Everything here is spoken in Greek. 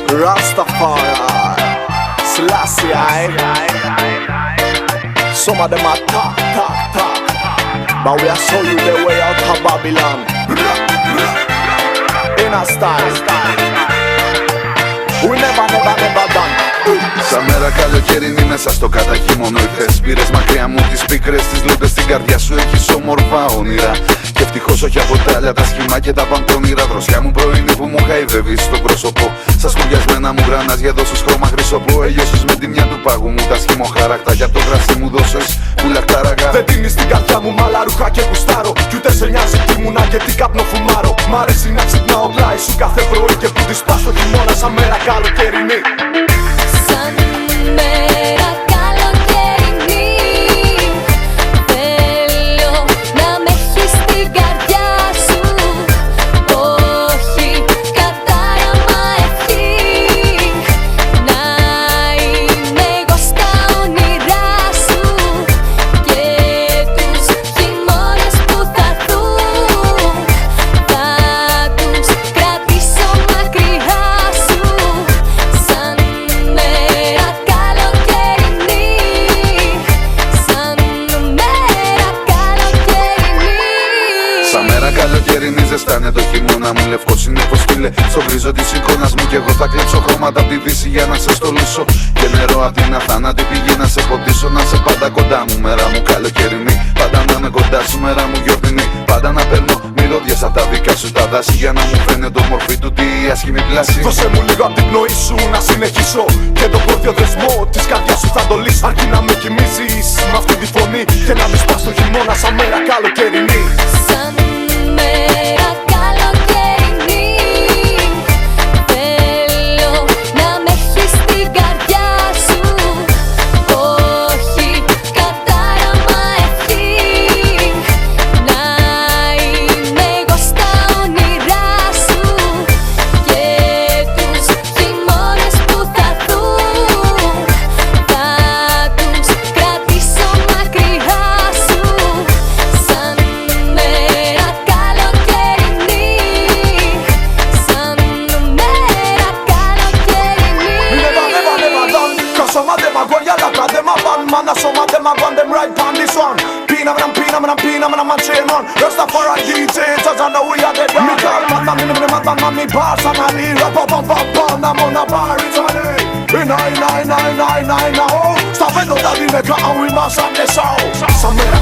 Rastafari, Selassie, some of them are talk, but we are show you the way out of Babylon. In a style, we never done. Σαν μέρα καλοκαιρινή μέσα στο καταχύμωνο ήρθες. Πήρες μακριά μου τις πίκρες, τις λούτες στην καρδιά σου έχεις όμορφα όνειρα. Και ευτυχώς όχι από τα άλλα τα σχήμα και τα παντόνιρα. Δροσιά μου πρωινή που μου χαϊδεύεις στο πρόσωπο. Στα σκουριασμένα μου γρανάς για δώσους χρώμα χρυσοπό. Έλειωσες με τη μια του πάγου μου τα σχημοχάρακτα. Για το κρασί μου δώσες που λαχτάραγα. Δεν τίνεις την καρδιά μου μάλα ρούχα και κουστάρω. Κι ούτε σε νοιάζει τι μουνα και τι καπνό φουμάρω. Μ' αρέσει να ξυπνάω πλάι σου κάθε πρωί και που της πας το χειμώνα σαν μέρα καλοκαιρινή. Σαν μέρα καλοκαιρινή θέλω να με έχεις στην καρδιά σου. Όχι κατάραμα ευχή, να είμαι εγώ στα όνειρά σου. Και τους χειμώνες που θα έρθουν θα τους κρατήσω μακριά σου. Σαν μέρα καλοκαιρινή, σαν μέρα καλοκαιρινή. Σαν μέρα καλοκαιρινή ζεστάνε το χειμώνα μου. Λευκός είναι πως φίλε στο γκρίζο της εικόνας μου. Κι εγώ θα κλέψω χρώματα απ' τη δύση για να σε στολίσω. Και νερό απ' την αθάνατη πηγή να σε ποτίσω. Να σε πάντα κοντά μου, μέρα μου καλοκαιρινή. Πάντα να είμαι κοντά σου, μέρα μου γιορτινή. Πάντα να παίρνω μυρωδιές απ' τα δικά σου τα δάση. Για να μου φαίνεται όμορφη του τι άσχημη πλάση. Δώσε μου λίγο απ' την πνοή σου να συνεχίσω. Και το πρώτο δεσμό της καρδιάς σου θα το λύσω. Αρκεί να με κοιμήσεις με αυτή τη φωνή. Και να μην σπάς το χειμώνα σαν μέρα καλοκαιρινή. Σαν μέρα καλοκαιρινή θέλω να με έχεις στην καρδιά σου. Όχι κατάραμα ευχή, να είμαι εγώ στα όνειρά σου. Και τους χειμώνες που θα έρθουν θα τους κρατήσω μακριά σου. Σαν μέρα καλοκαιρινή, σαν μέρα καλοκαιρινή. Never done. Cause some of them are going yalla, cause them are bad man. And some of them are going them right on this one. Pina man and chain on. Rastafari DJ, just I know we are dead. Me call man, me boss and I need a pop, I'm on a bar, it's on it. In I, oh. Stop it, don't that we make a and we must have this out. Some mera